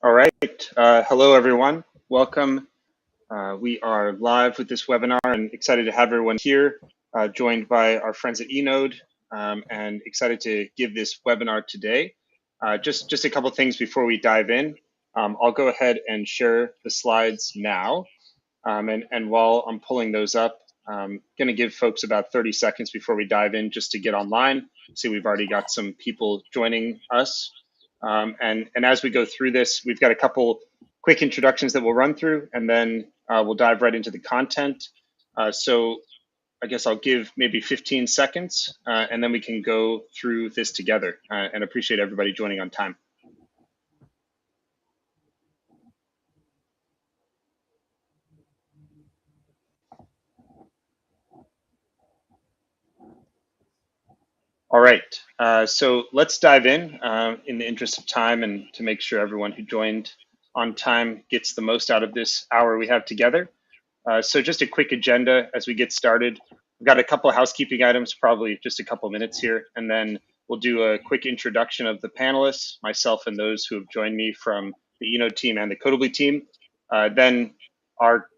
All right. Hello, everyone. Welcome. We are live with this webinar and excited to have everyone here, joined by our friends at Enode, and excited to give this webinar today. Just a couple things before we dive in. I'll go ahead and share the slides now. And while I'm pulling those up, I'm going to give folks about 30 seconds before we dive in just to get online. See, we've already got some people joining us. And as we go through this, we've got a couple quick introductions that we'll run through, and then we'll dive right into the content. So I guess I'll give maybe 15 seconds, and then we can go through this together, and appreciate everybody joining on time. All right, so let's dive in the interest of time and to make sure everyone who joined on time gets the most out of this hour we have together. So just a quick agenda as we get started. We've got a couple of housekeeping items, probably just a couple of minutes here, and then we'll do a quick introduction of the panelists, myself and those who have joined me from the Enode team and the Codibly team. Then our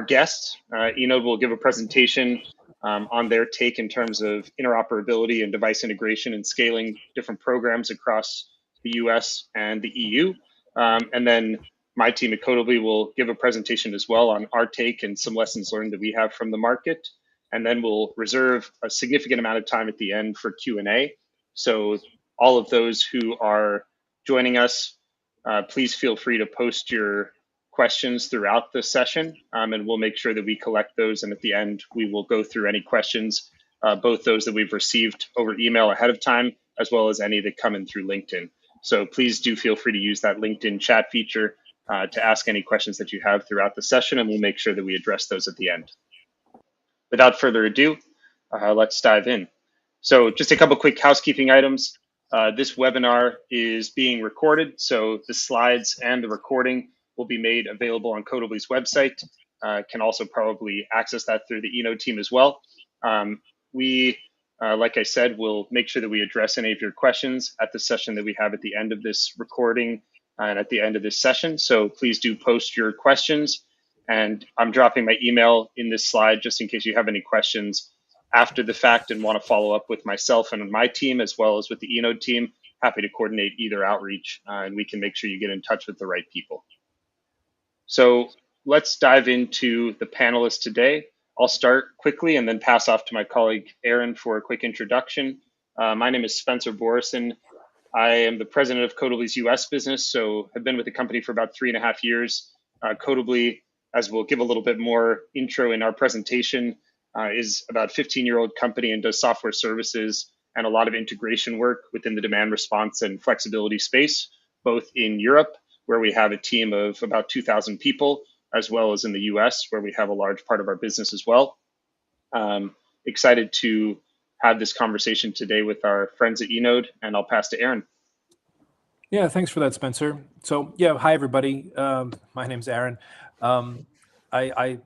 guests, Enode will give a presentation on their take in terms of interoperability and device integration and scaling different programs across the US and the EU. And then my team at Codibly will give a presentation as well on our take and some lessons learned that we have from the market. And then we'll reserve a significant amount of time at the end for Q&A. So all of those who are joining us, please feel free to post your questions throughout the session, and we'll make sure that we collect those. And at the end, we will go through any questions, both those that we've received over email ahead of time, as well as any that come in through LinkedIn. So please do feel free to use that LinkedIn chat feature to ask any questions that you have throughout the session, and we'll make sure that we address those at the end. Without further ado, let's dive in. So just a couple quick housekeeping items. This webinar is being recorded, so the slides and the recording will be made available on Codibly's website. Can also probably access that through the Enode team as well. Like I said, we'll make sure that we address any of your questions at the session that we have at the end of this recording and at the end of this session. So please do post your questions. And I'm dropping my email in this slide just in case you have any questions after the fact and want to follow up with myself and my team, as well as with the Enode team. Happy to coordinate either outreach, and we can make sure you get in touch with the right people. So let's dive into the panelists today. I'll start quickly and then pass off to my colleague Aron for a quick introduction. My name is Spencer Borison. I am the president of Codibly's US business, so I've been with the company for about 3.5 years. Codibly, as we'll give a little bit more intro in our presentation, is about a 15-year-old company and does software services and a lot of integration work within the demand response and flexibility space, both in Europe, where we have a team of about 2,000 people, as well as in the US, where we have a large part of our business as well. Excited to have this conversation today with our friends at Enode, and I'll pass to Aron. Yeah, thanks for that, Spencer. So yeah, hi everybody. My name's Aron. I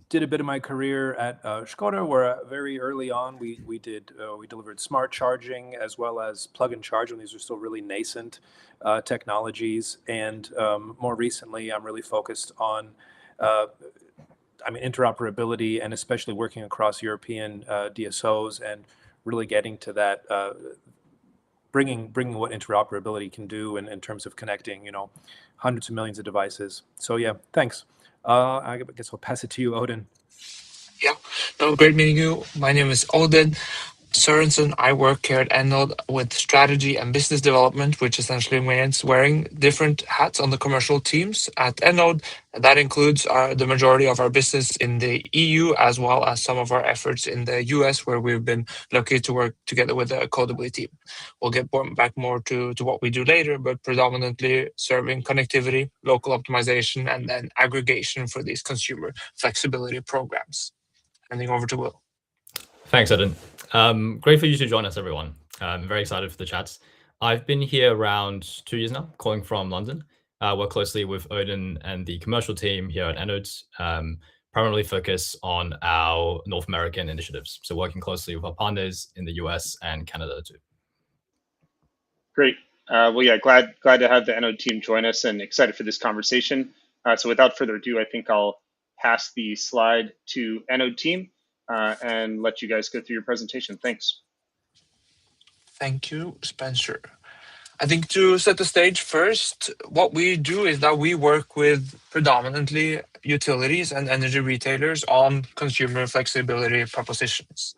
did a bit of my career at Skoda, where very early on we delivered smart charging as well as plug and charge, and these are still really nascent technologies. And more recently, I'm really focused on interoperability, and especially working across European DSOs and really getting to that, bringing what interoperability can do in terms of connecting, hundreds of millions of devices. So yeah, thanks. I guess I'll pass it to you, Odin. Yeah, no, great meeting you. My name is Odin Sorensen. I work here at Enode with strategy and business development, which essentially means wearing different hats on the commercial teams at Enode. That includes the majority of our business in the EU, as well as some of our efforts in the US, where we've been lucky to work together with the Codibly team. We'll get back more to what we do later, but predominantly serving connectivity, local optimization, and then aggregation for these consumer flexibility programs. Handing over to Will. Thanks, Odin. Great for you to join us, everyone. I'm very excited for the chats. I've been here around 2 years now, calling from London. Work closely with Odin and the commercial team here at Enode, primarily focus on our North American initiatives. So working closely with our partners in the US and Canada too. Great. Well, yeah, glad to have the Enode team join us and excited for this conversation. So without further ado, I think I'll pass the slide to Enode team and let you guys go through your presentation. Thanks. Thank you, Spencer. I think to set the stage first, what we do is that we work with predominantly utilities and energy retailers on consumer flexibility propositions.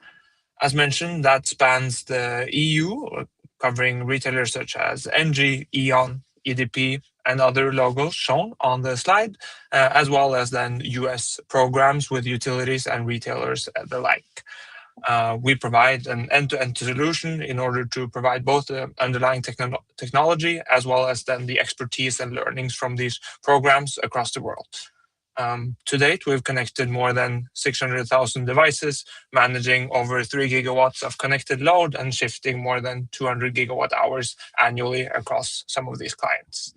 As mentioned, that spans the EU, covering retailers such as ENGIE, E.ON, EDP, and other logos shown on the slide, as well as then US programs with utilities and retailers the like. We provide an end-to-end solution in order to provide both the underlying technology as well as then the expertise and learnings from these programs across the world. To date, we've connected more than 600,000 devices, managing over 3 gigawatts of connected load and shifting more than 200 gigawatt hours annually across some of these clients.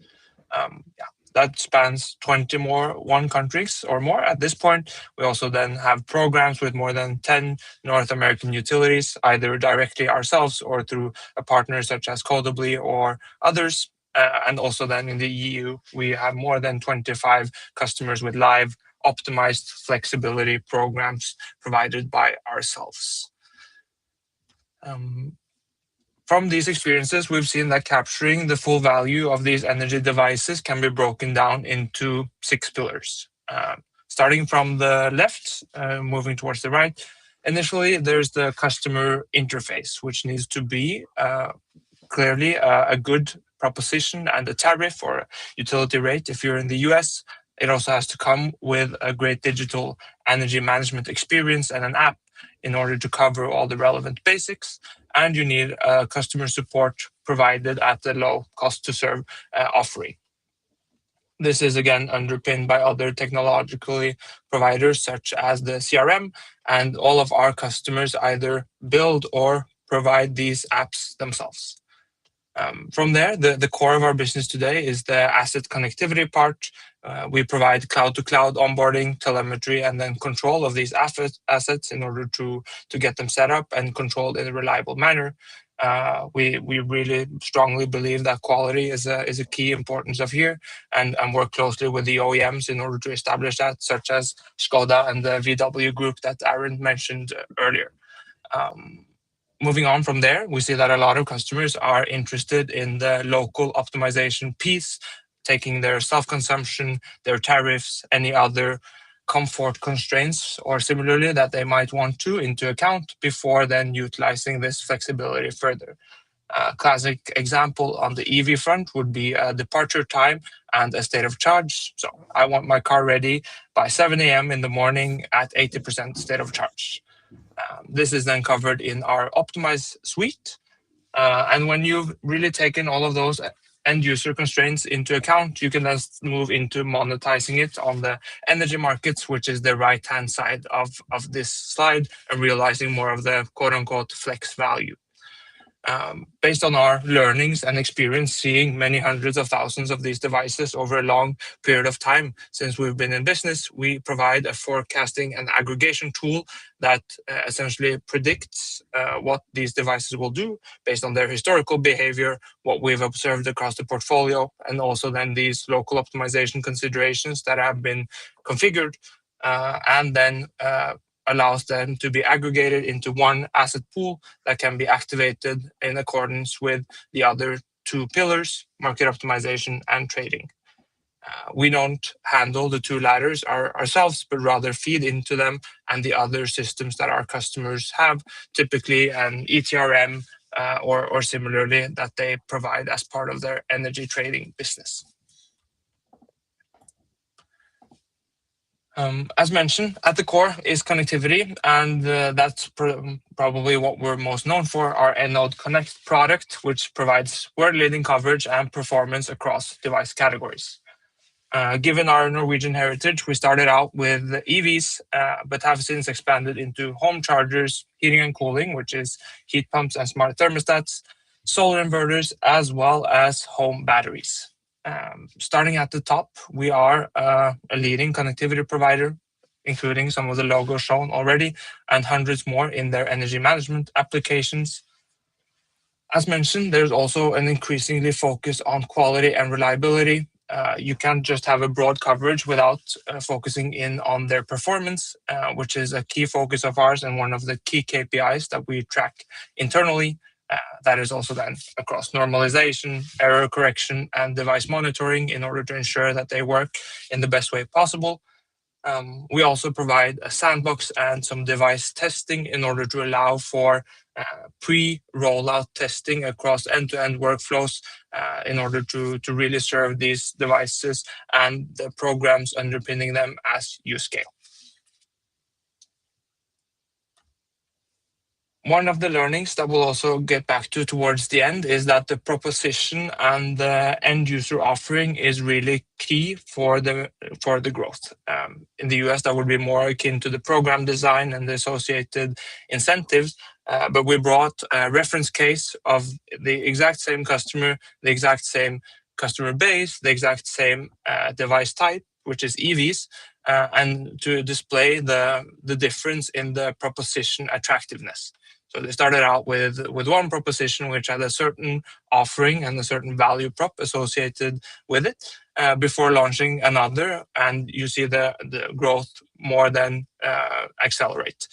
That spans 21 countries or more at this point. We also then have programs with more than 10 North American utilities, either directly ourselves or through a partner such as Codibly or others. And also then in the EU, we have more than 25 customers with live optimized flexibility programs provided by ourselves. From these experiences, we've seen that capturing the full value of these energy devices can be broken down into 6 pillars. Starting from the left, moving towards the right, initially there's the customer interface, which needs to be clearly a good proposition and a tariff or a utility rate if you're in the US. It also has to come with a great digital energy management experience and an app in order to cover all the relevant basics. And you need customer support provided at a low cost to serve offering. This is again underpinned by other technologically providers such as the CRM, and all of our customers either build or provide these apps themselves. From there, the core of our business today is the asset connectivity part. We provide cloud-to-cloud onboarding, telemetry, and then control of these assets in order to get them set up and controlled in a reliable manner. We really strongly believe that quality is a key importance of here, and work closely with the OEMs in order to establish that, such as Skoda and the VW group that Aron mentioned earlier. Moving on from there, we see that a lot of customers are interested in the local optimization piece, taking their self-consumption, their tariffs, any other comfort constraints or similarly that they might want to into account before then utilizing this flexibility further. A classic example on the EV front would be a departure time and a state of charge. So I want my car ready by 7 a.m. in the morning at 80% state of charge. This is then covered in our optimized suite. And when you've really taken all of those end user constraints into account, you can then move into monetizing it on the energy markets, which is the right-hand side of this slide, and realizing more of the quote-unquote flex value. Based on our learnings and experience seeing many hundreds of thousands of these devices over a long period of time since we've been in business, we provide a forecasting and aggregation tool that essentially predicts what these devices will do based on their historical behavior, what we've observed across the portfolio, and also then these local optimization considerations that have been configured, and then allows them to be aggregated into one asset pool that can be activated in accordance with the other 2 pillars, market optimization and trading. We don't handle the 2 ladders ourselves, but rather feed into them and the other systems that our customers have, typically an ETRM or similarly that they provide as part of their energy trading business. As mentioned, at the core is connectivity, and that's probably what we're most known for, our Enode Connect product, which provides world-leading coverage and performance across device categories. Given our Norwegian heritage, we started out with EVs, but have since expanded into home chargers, heating and cooling, which is heat pumps and smart thermostats, solar inverters, as well as home batteries. Starting at the top, we are a leading connectivity provider, including some of the logos shown already, and hundreds more in their energy management applications. As mentioned, there's also an increasingly focus on quality and reliability. You can't just have a broad coverage without focusing in on their performance, which is a key focus of ours and one of the key KPIs that we track internally. That is also then across normalization, error correction, and device monitoring in order to ensure that they work in the best way possible. We also provide a sandbox and some device testing in order to allow for pre-rollout testing across end-to-end workflows in order to really serve these devices and the programs underpinning them as you scale. One of the learnings that we'll also get back to towards the end is that the proposition and the end user offering is really key for the growth. In the US, that would be more akin to the program design and the associated incentives. But we brought a reference case of the exact same customer, the exact same customer base, the exact same device type, which is EVs, and to display the difference in the proposition attractiveness. So they started out with one proposition which had a certain offering and a certain value prop associated with it before launching another, and you see the growth more than accelerate.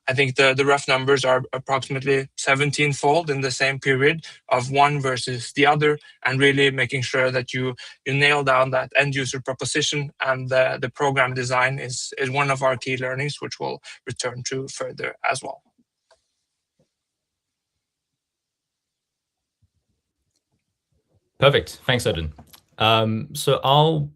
I think the rough numbers are approximately 17-fold in the same period of one versus the other, and really making sure that you nail down that end user proposition, and the program design is one of our key learnings, which we'll return to further as well. Perfect. Thanks, Odin. So I'll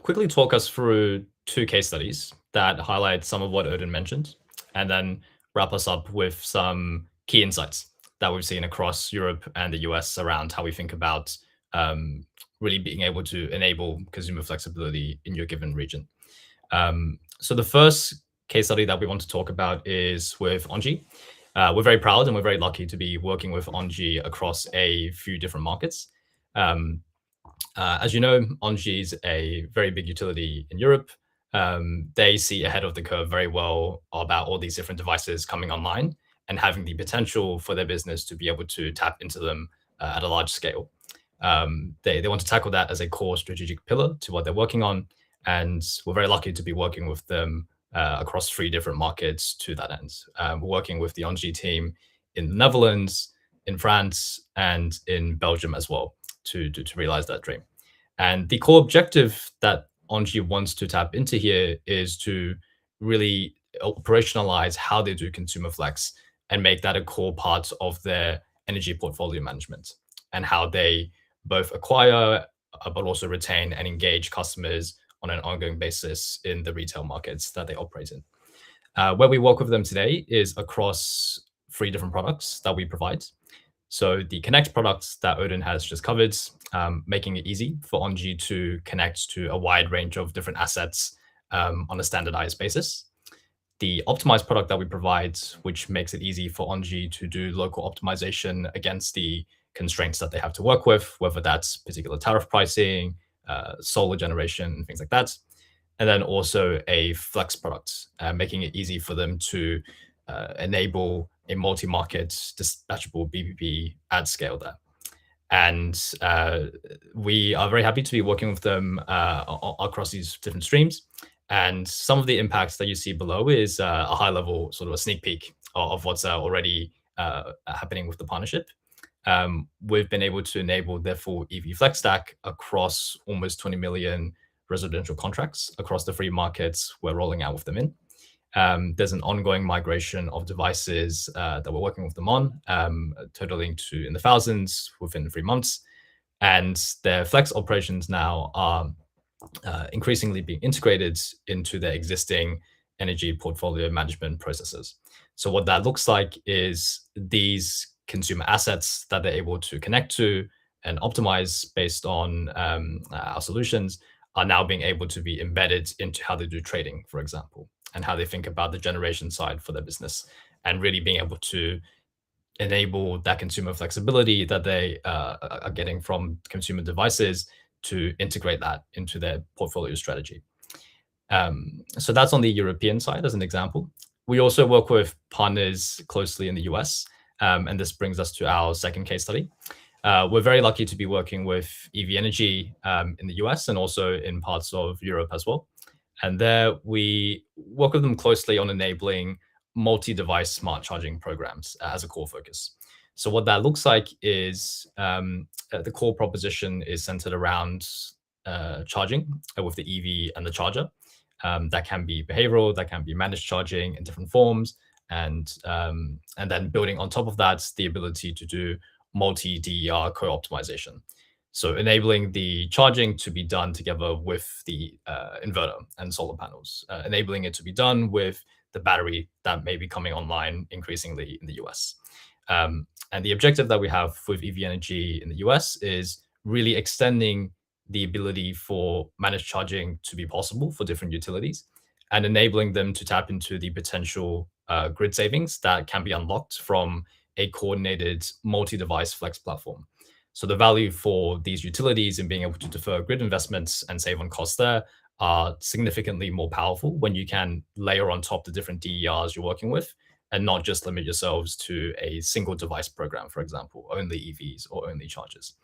quickly talk us through two case studies that highlight some of what Odin mentioned, and then wrap us up with some key insights that we've seen across Europe and the US around how we think about really being able to enable consumer flexibility in your given region. So the first case study that we want to talk about is with ENGIE. We're very proud and we're very lucky to be working with ENGIE across a few different markets. As you know, ENGIE is a very big utility in Europe. They see ahead of the curve very well about all these different devices coming online and having the potential for their business to be able to tap into them at a large scale. They want to tackle that as a core strategic pillar to what they're working on. And we're very lucky to be working with them across 3 different markets to that end. We're working with the ENGIE team in the Netherlands, in France, and in Belgium as well to realize that dream. And the core objective that ENGIE wants to tap into here is to really operationalize how they do consumer flex and make that a core part of their energy portfolio management, and how they both acquire but also retain and engage customers on an ongoing basis in the retail markets that they operate in. Where we work with them today is across 3 different products that we provide. So the Connect products that Odin has just covered, making it easy for ENGIE to connect to a wide range of different assets on a standardized basis. The Optimize product that we provide, which makes it easy for ENGIE to do local optimization against the constraints that they have to work with, whether that's particular tariff pricing, solar generation, things like that. And then also a Flex product, making it easy for them to enable a multi-market dispatchable BBB at scale there. And we are very happy to be working with them across these different streams. And some of the impacts that you see below is a high level sort of a sneak peek of what's already happening with the partnership. We've been able to enable their full EV flex stack across almost 20 million residential contracts across the 3 markets we're rolling out with them in. There's an ongoing migration of devices that we're working with them on, totaling to in the thousands within 3 months. And their flex operations now are increasingly being integrated into their existing energy portfolio management processes. So what that looks like is these consumer assets that they're able to connect to and optimize based on our solutions are now being able to be embedded into how they do trading, for example, and how they think about the generation side for their business, and really being able to enable that consumer flexibility that they are getting from consumer devices to integrate that into their portfolio strategy. So that's on the European side as an example. We also work with partners closely in the US, And this brings us to our second case study. We're very lucky to be working with ev.energy in the US and also in parts of Europe as well. And there we work with them closely on enabling multi-device smart charging programs as a core focus. So what that looks like is the core proposition is centered around charging with the EV and the charger. That can be behavioral, that can be managed charging in different forms, and then building on top of that, the ability to do multi-DER co-optimization. So enabling the charging to be done together with the inverter and solar panels, enabling it to be done with the battery that may be coming online increasingly in the US. And the objective that we have with ev.energy in the US is really extending the ability for managed charging to be possible for different utilities and enabling them to tap into the potential grid savings that can be unlocked from a coordinated multi-device flex platform. So the value for these utilities in being able to defer grid investments and save on costs there are significantly more powerful when you can layer on top the different DERs you're working with and not just limit yourselves to a single device program, for example, only EVs or only chargers.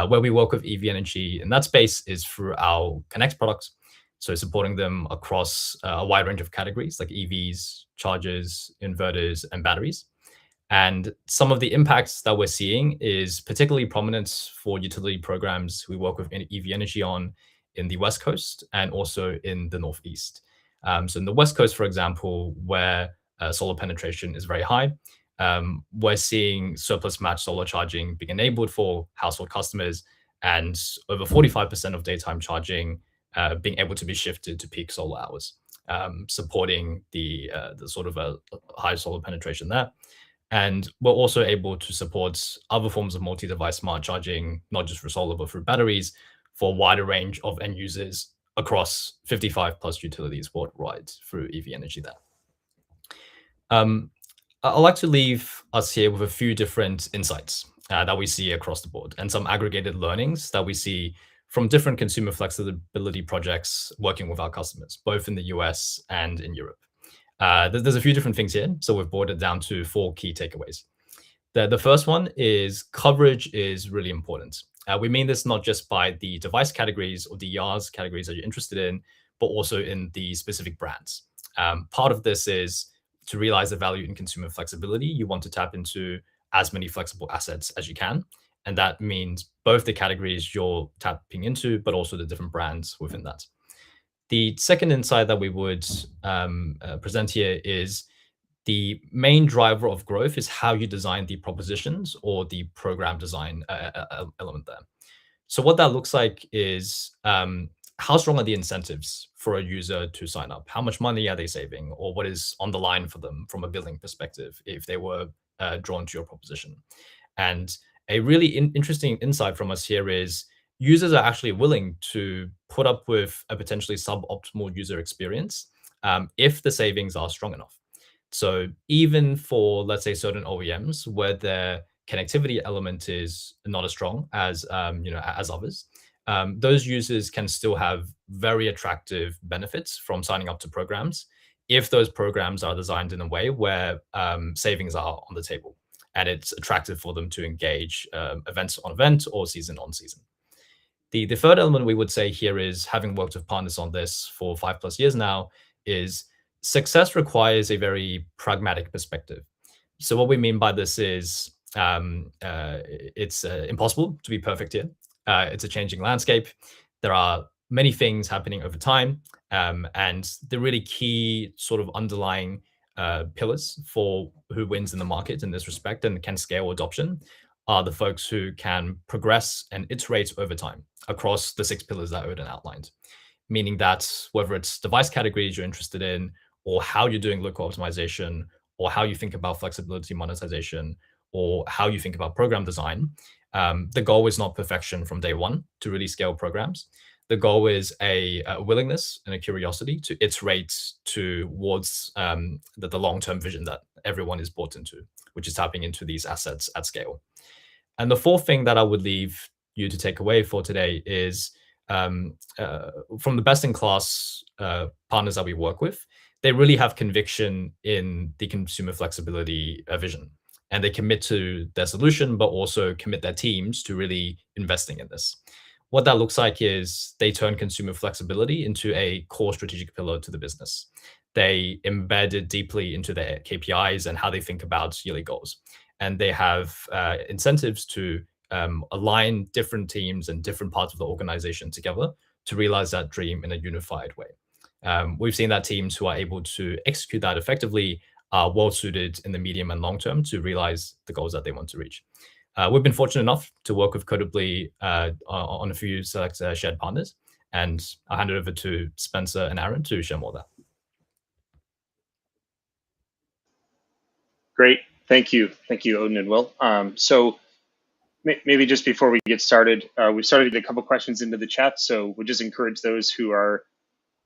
Where we work with ev.energy in that space is through our Connect products. So supporting them across a wide range of categories like EVs, chargers, inverters, and batteries. And some of the impacts that we're seeing is particularly prominent for utility programs we work with ev.energy on in the West Coast and also in the Northeast. So in the West Coast, for example, where solar penetration is very high, we're seeing surplus match solar charging being enabled for household customers and over 45% of daytime charging being able to be shifted to peak solar hours, supporting the sort of a high solar penetration there. And we're also able to support other forms of multi-device smart charging, not just for solar, but for batteries, for a wider range of end users across 55 plus utilities worldwide through ev.energy there. I'd like to leave us here with a few different insights that we see across the board and some aggregated learnings that we see from different consumer flexibility projects working with our customers, both in the US and in Europe. There's a few different things here, so we've boiled it down to 4 key takeaways. The first one is coverage is really important. We mean this not just by the device categories or DERs categories that you're interested in, but also in the specific brands. Part of this is to realize the value in consumer flexibility. You want to tap into as many flexible assets as you can. And that means both the categories you're tapping into, but also the different brands within that. The second insight that we would present here is the main driver of growth is how you design the propositions or the program design element there. So what that looks like is how strong are the incentives for a user to sign up? How much money are they saving? Or what is on the line for them from a billing perspective if they were drawn to your proposition? And a really interesting insight from us here is users are actually willing to put up with a potentially suboptimal user experience if the savings are strong enough. So even for, let's say, certain OEMs where their connectivity element is not as strong as as others, those users can still have very attractive benefits from signing up to programs if those programs are designed in a way where savings are on the table and it's attractive for them to engage events on event or season on season. The third element we would say here is, having worked with partners on this for 5+ years now, is success requires a very pragmatic perspective. So what we mean by this is it's impossible to be perfect here. It's a changing landscape. There are many things happening over time. And the really key sort of underlying pillars for who wins in the market in this respect and can scale adoption are the folks who can progress and iterate over time across the 6 pillars that Odin outlined. Meaning that whether it's device categories you're interested in, or how you're doing local optimization, or how you think about flexibility monetization, or how you think about program design, the goal is not perfection from day one to really scale programs. The goal is a willingness and a curiosity to iterate towards the long-term vision that everyone is bought into, which is tapping into these assets at scale. And the fourth thing that I would leave you to take away for today is from the best-in-class partners that we work with, they really have conviction in the consumer flexibility vision. and they commit to their solution, but also commit their teams to really investing in this. What that looks like is they turn consumer flexibility into a core strategic pillar to the business. They embed it deeply into their KPIs and how they think about yearly goals. And they have incentives to align different teams and different parts of the organization together to realize that dream in a unified way. We've seen that teams who are able to execute that effectively are well suited in the medium and long term to realize the goals that they want to reach. We've been fortunate enough to work with Codibly on a few select shared partners, and I'll hand it over to Spencer and Aron to share more of that. Great, thank you, Odin and Will. So maybe just before we get started, we started a couple questions into the chat, so we just encourage those who are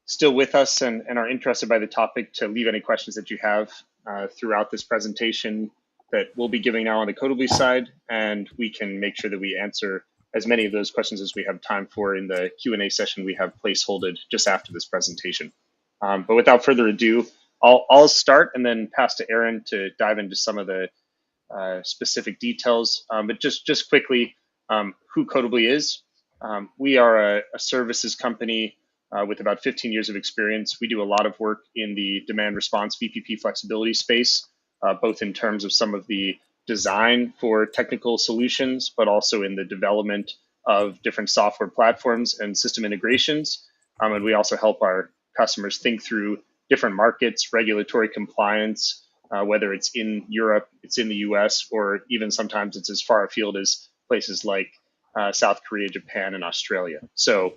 still with us and are interested by the topic to leave any questions that you have throughout this presentation that we'll be giving now on the Codibly side, and we can make sure that we answer as many of those questions as we have time for in the Q&A session we have placeholded just after this presentation. But without further ado, I'll start and then pass to Aron to dive into some of the specific details. But just quickly, who Codibly is. We are a services company with about 15 years of experience. We do a lot of work in the demand response VPP flexibility space, both in terms of some of the design for technical solutions, but also in the development of different software platforms and system integrations. And we also help our customers think through different markets, regulatory compliance, whether it's in Europe, it's in the US, or even sometimes it's as far afield as places like South Korea, Japan, and Australia. So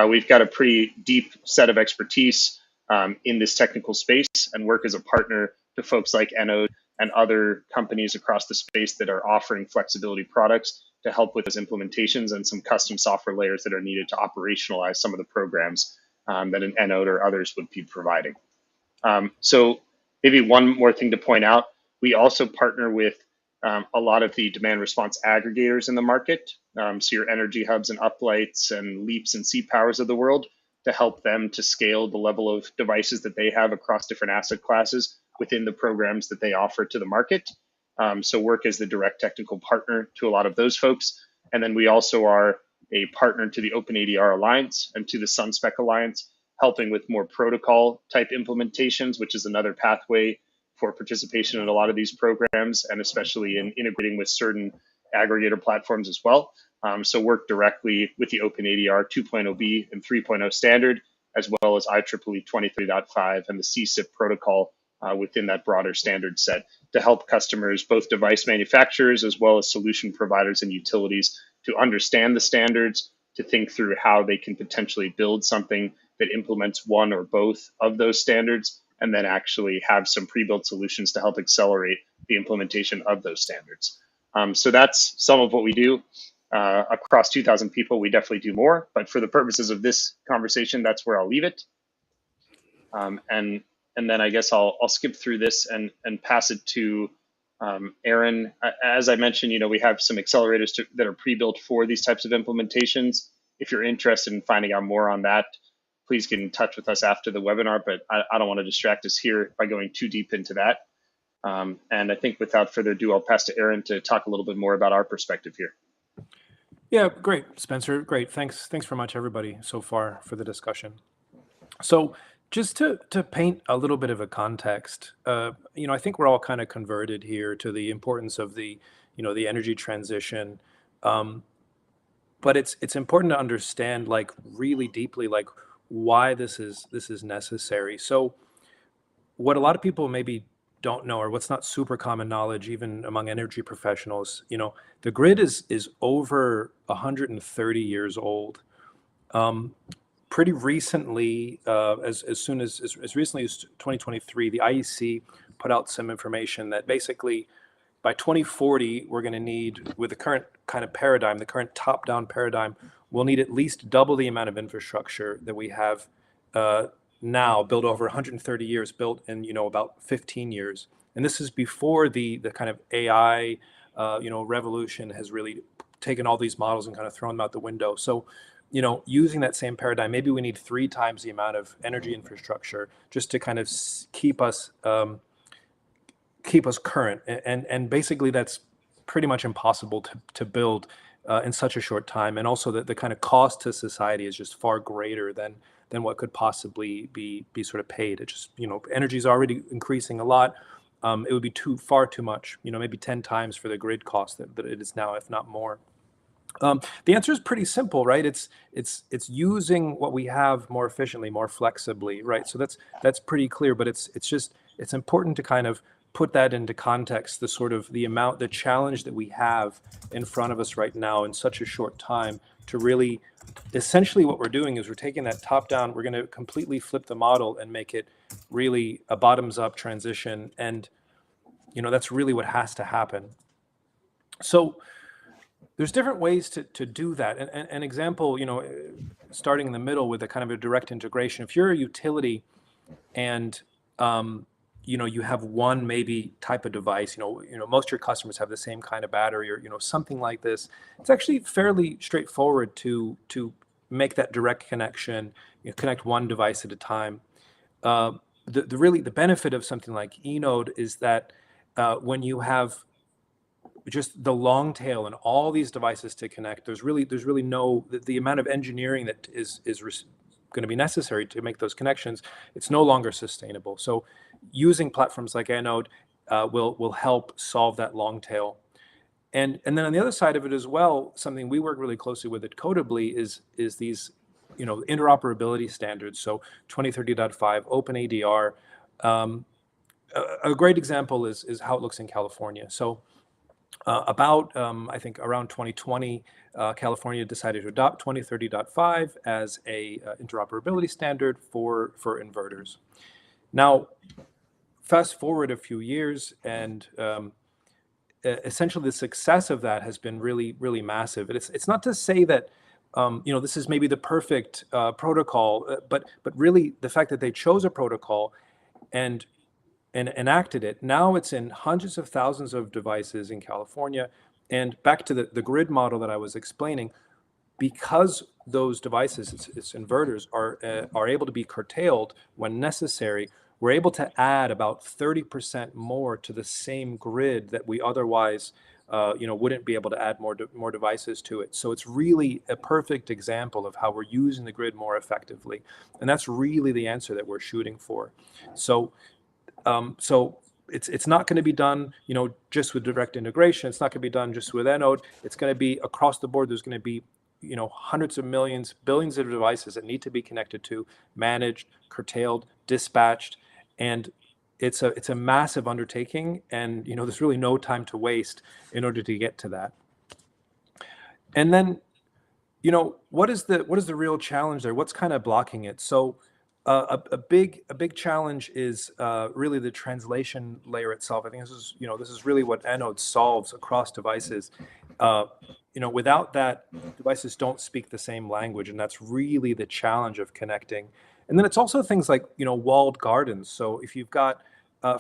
we've got a pretty deep set of expertise in this technical space and work as a partner to folks like Enode and other companies across the space that are offering flexibility products to help with those implementations and some custom software layers that are needed to operationalize some of the programs that an Enode or others would be providing. So maybe one more thing to point out, we also partner with a lot of the demand response aggregators in the market, so your energy hubs and uplights and leaps and C-powers of the world, to help them to scale the level of devices that they have across different asset classes within the programs that they offer to the market. So work as the direct technical partner to a lot of those folks. And then we also are a partner to the OpenADR Alliance and to the SunSpec Alliance, helping with more protocol type implementations, which is another pathway for participation in a lot of these programs, and especially in integrating with certain aggregator platforms as well. So work directly with the OpenADR 2.0b and 3.0 standard, as well as IEEE 23.5 and the CSIP protocol within that broader standard set to help customers, both device manufacturers as well as solution providers and utilities, to understand the standards, to think through how they can potentially build something that implements one or both of those standards, and then actually have some pre-built solutions to help accelerate the implementation of those standards. So that's some of what we do. Across 2,000 people, we definitely do more, but for the purposes of this conversation, that's where I'll leave it. And then I guess I'll skip through this and pass it to Aron. As I mentioned, we have some accelerators that are pre-built for these types of implementations. If you're interested in finding out more on that, please get in touch with us after the webinar, but I don't want to distract us here by going too deep into that. And I think without further ado, I'll pass to Aron to talk a little bit more about our perspective here. Yeah, great, Spencer. Great. Thanks very much, everybody, so far for the discussion. So just to paint a little bit of a context, I think we're all kind of converted here to the importance of the energy transition. But it's important to understand, like, really deeply, like, why this is necessary. So what a lot of people maybe don't know, or what's not super common knowledge even among energy professionals, the grid is over 130 years old. Pretty recently, as recently as 2023, the IEC put out some information that basically by 2040, we're going to need, with the current kind of paradigm, the current top-down paradigm, we'll need at least double the amount of infrastructure that we have now, built over 130 years, built in about 15 years. And this is before the kind of AI revolution has really taken all these models and kind of thrown them out the window. So using that same paradigm, maybe we need 3 times the amount of energy infrastructure just to kind of keep us keep us current. And basically that's pretty much impossible to build in such a short time. And also the kind of cost to society is just far greater than what could possibly be sort of paid. It just, energy is already increasing a lot. It would be far too much, maybe 10 times for the grid cost that it is now, if not more. The answer is pretty simple, right? It's using what we have more efficiently, more flexibly, right? So that's pretty clear, but it's important to kind of put that into context, the challenge that we have in front of us right now in such a short time to really, essentially what we're doing is we're taking that top down, we're going to completely flip the model and make it really a bottoms up transition. And, that's really what has to happen. So there's different ways to do that. And an example, starting in the middle with a kind of a direct integration. If you're a utility and you have one maybe type of device, most of your customers have the same kind of battery or something like this. It's actually fairly straightforward to make that direct connection, connect one device at a time. The benefit of something like Enode is that when you have just the long tail and all these devices to connect, there's really no the amount of engineering that is going to be necessary to make those connections. It's no longer sustainable. So using platforms like Enode will help solve that long tail. And then on the other side of it as well, something we work really closely with at Codibly is these interoperability standards. So 2030.5, OpenADR. A great example is how it looks in California. So I think around 2020, California decided to adopt 2030.5 as a interoperability standard for inverters. Now, fast forward a few years, and essentially the success of that has been really, really massive. And it's not to say that this is maybe the perfect protocol, but really the fact that they chose a protocol and enacted it. Now it's in hundreds of thousands of devices in California. And back to the grid model that I was explaining, because those devices, its inverters, are able to be curtailed when necessary, we're able to add about 30% more to the same grid that we otherwise wouldn't be able to add more devices to it. So it's really a perfect example of how we're using the grid more effectively. And that's really the answer that we're shooting for. So it's not going to be done, just with direct integration. It's not going to be done just with Enode. It's going to be across the board. There's going to be, hundreds of millions, billions of devices that need to be connected to, managed, curtailed, dispatched, and it's a massive undertaking. And there's really no time to waste in order to get to that. And then, what is the real challenge there? What's kind of blocking it? So a big challenge is really the translation layer itself. I think this is really what Enode solves across devices. Without that, devices don't speak the same language, and that's really the challenge of connecting. And then it's also things like walled gardens. So if you've got,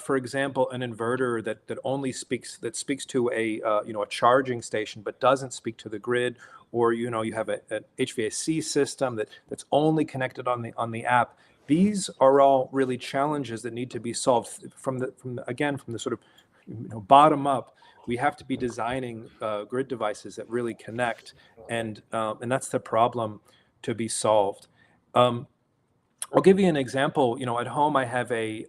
for example, an inverter that only speaks to a charging station but doesn't speak to the grid, or you have an HVAC system that's only connected on the app. These are all really challenges that need to be solved from the sort of bottom up. We have to be designing grid devices that really connect, and that's the problem to be solved. I'll give you an example. At home I have a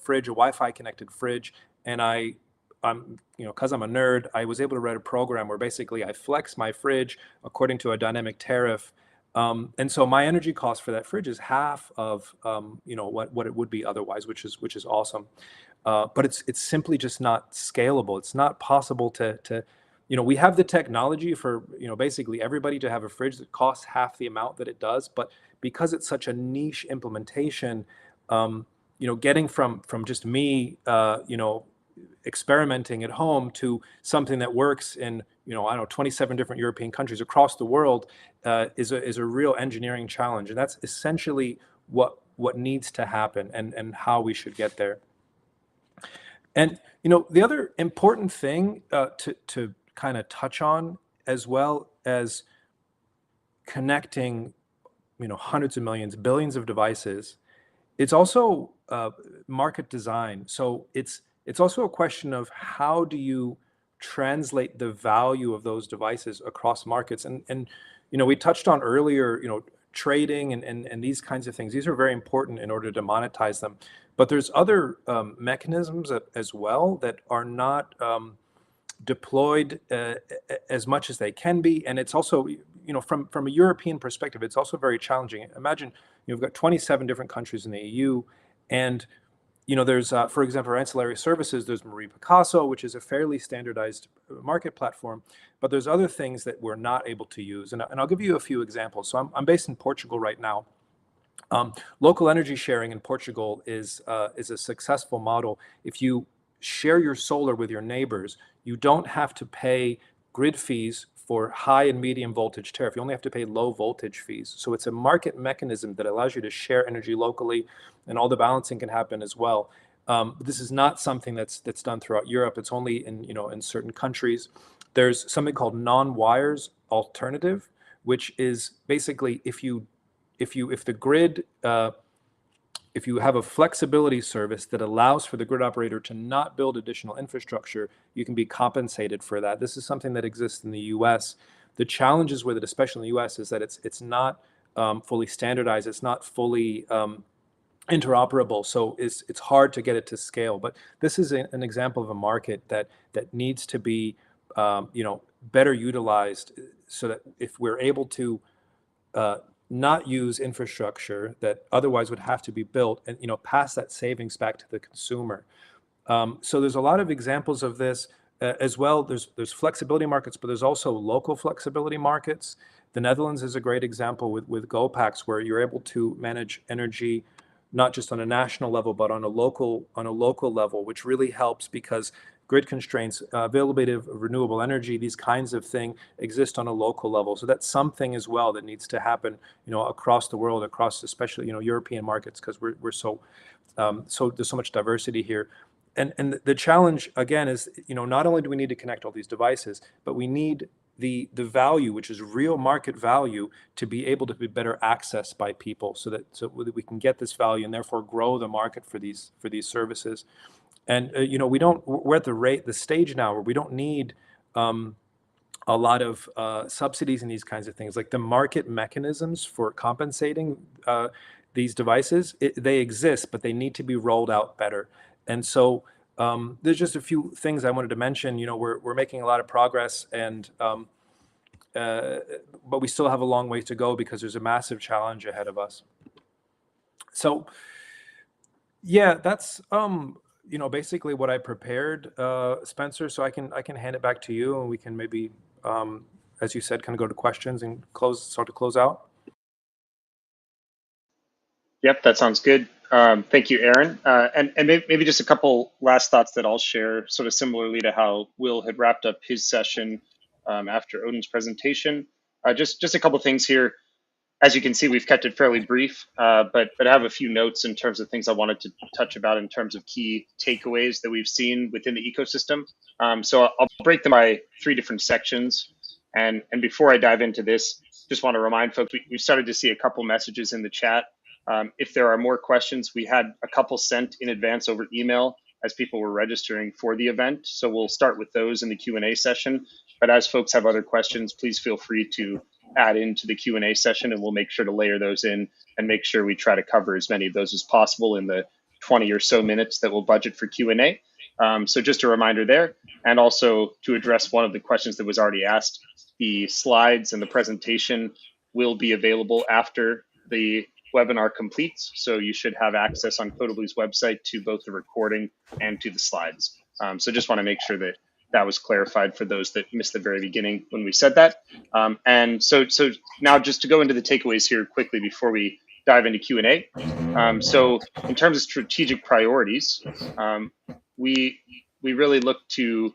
fridge, a Wi-Fi connected fridge, and I'm because I'm a nerd, I was able to write a program where basically I flex my fridge according to a dynamic tariff. And so my energy cost for that fridge is half of what it would be otherwise, which is awesome. But it's simply just not scalable. It's not possible to we have the technology for basically everybody to have a fridge that costs half the amount that it does, but because it's such a niche implementation, getting from just me experimenting at home to something that works in 27 different European countries across the world is a real engineering challenge, and that's essentially what needs to happen and how we should get there. And the other important thing to kind of touch on, as well as connecting hundreds of millions, billions of devices, it's also market design. So it's it's also a question of how do you translate the value of those devices across markets. And we touched on earlier, trading and these kinds of things. These are very important in order to monetize them. But there's other mechanisms as well that are not deployed as much as they can be. And it's also, from a European perspective, it's also very challenging. Imagine you've got 27 different countries in the EU, and there's, for example, for ancillary services, there's Marie Picasso, which is a fairly standardized market platform, but there's other things that we're not able to use. And I'll give you a few examples. So I'm based in Portugal right now. Local energy sharing in Portugal is a successful model. If you share your solar with your neighbors, you don't have to pay grid fees for high and medium voltage tariff. You only have to pay low voltage fees. So it's a market mechanism that allows you to share energy locally, and all the balancing can happen as well. But this is not something that's done throughout Europe. It's only in certain countries. There's something called non-wires alternative, which is basically if the grid if you have a flexibility service that allows for the grid operator to not build additional infrastructure, you can be compensated for that. This is something that exists in the US. The challenges with it, especially in the US, is that it's not fully standardized. It's not fully interoperable. So it's hard to get it to scale. But this is an example of a market that needs to be better utilized, so that if we're able to not use infrastructure that otherwise would have to be built, and pass that savings back to the consumer. So there's a lot of examples of this as well. There's flexibility markets, but there's also local flexibility markets. The Netherlands is a great example with GoPax, where you're able to manage energy not just on a national level, but on a local level, which really helps because grid constraints, availability of renewable energy, these kinds of things exist on a local level. So that's something as well that needs to happen, across the world, across especially, European markets, because we're so there's so much diversity here. And the challenge again is, not only do we need to connect all these devices, but we need the value, which is real market value, to be able to be better accessed by people, so that we can get this value and therefore grow the market for these services. And we're at the stage now where we don't need a lot of subsidies and these kinds of things. Like the market mechanisms for compensating these devices, they exist, but they need to be rolled out better. And so there's just a few things I wanted to mention. We're making a lot of progress, and but we still have a long way to go because there's a massive challenge ahead of us. So yeah, that's basically what I prepared, Spencer. So I can hand it back to you, and we can maybe, as you said, kind of go to questions and start to close out. Yep, that sounds good. Thank you, Aron. And maybe just a couple last thoughts that I'll share, sort of similarly to how Will had wrapped up his session after Odin's presentation. Just a couple things here. As you can see, we've kept it fairly brief, but I have a few notes in terms of things I wanted to touch about in terms of key takeaways that we've seen within the ecosystem. So I'll break them by 3 different sections. And before I dive into this, just want to remind folks, we've started to see a couple messages in the chat. If there are more questions, we had a couple sent in advance over email as people were registering for the event. So we'll start with those in the Q&A session. But as folks have other questions, please feel free to add into the Q&A session, and we'll make sure to layer those in and make sure we try to cover as many of those as possible in the 20 or so minutes that we'll budget for Q&A. So just a reminder there, and also to address one of the questions that was already asked, the slides and the presentation will be available after the webinar completes. So you should have access on Codibly's website to both the recording and to the slides. So just want to make sure that that was clarified for those that missed the very beginning when we said that. And so now just to go into the takeaways here quickly before we dive into Q&A. So in terms of strategic priorities, we really look to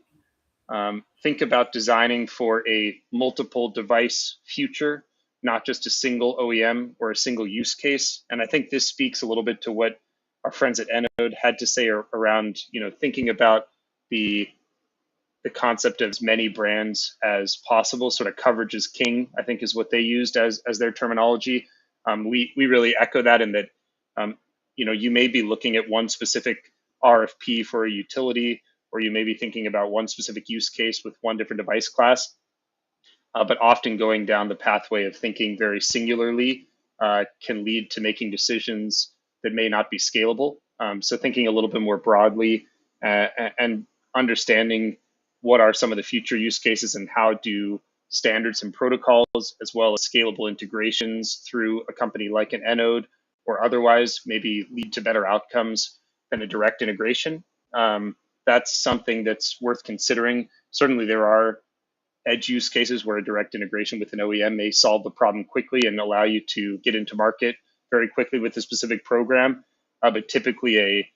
think about designing for a multiple device future, not just a single OEM or a single use case. And I think this speaks a little bit to what our friends at Enode had to say around, thinking about the concept of as many brands as possible. Sort of coverage is king, I think, is what they used as their terminology. We really echo that in that, you may be looking at one specific RFP for a utility, or you may be thinking about one specific use case with one different device class, but often going down the pathway of thinking very singularly can lead to making decisions that may not be scalable. So thinking a little bit more broadly and understanding what are some of the future use cases and how do standards and protocols, as well as scalable integrations through a company like an Enode or otherwise, maybe lead to better outcomes than a direct integration. That's something that's worth considering. Certainly there are edge use cases where a direct integration with an OEM may solve the problem quickly and allow you to get into market very quickly with a specific program. But typically a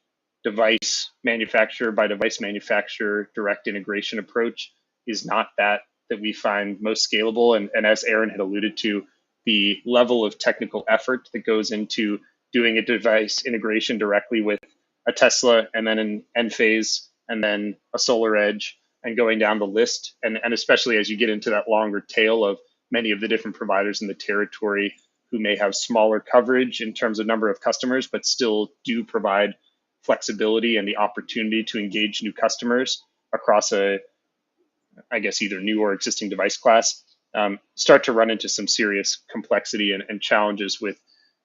device manufacturer by device manufacturer direct integration approach is not that we find most scalable. And as Aron had alluded to, the level of technical effort that goes into doing a device integration directly with a Tesla and then an Enphase and then a Solar Edge and going down the list. And especially as you get into that longer tail of many of the different providers in the territory who may have smaller coverage in terms of number of customers, but still do provide flexibility and the opportunity to engage new customers across I guess, either new or existing device class, start to run into some serious complexity and challenges with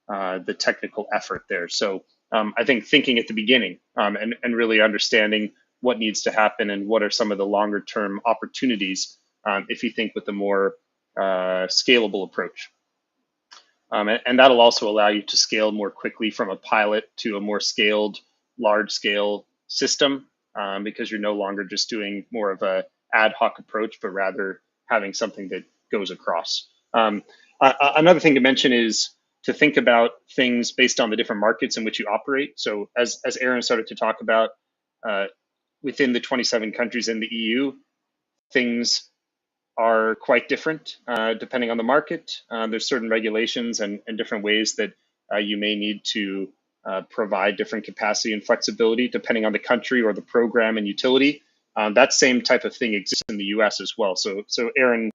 the technical effort there. So I think thinking at the beginning and really understanding what needs to happen and what are some of the longer term opportunities if you think with a more scalable approach. And that'll also allow you to scale more quickly from a pilot to a more scaled, large scale system because you're no longer just doing more of a ad hoc approach, but rather having something that goes across. Another thing to mention is to think about things based on the different markets in which you operate. So as Aron started to talk about, within the 27 countries in the EU, things are quite different depending on the market. There's certain regulations and different ways that you may need to provide different capacity and flexibility depending on the country or the program and utility. That same type of thing exists in the US as well. So Aron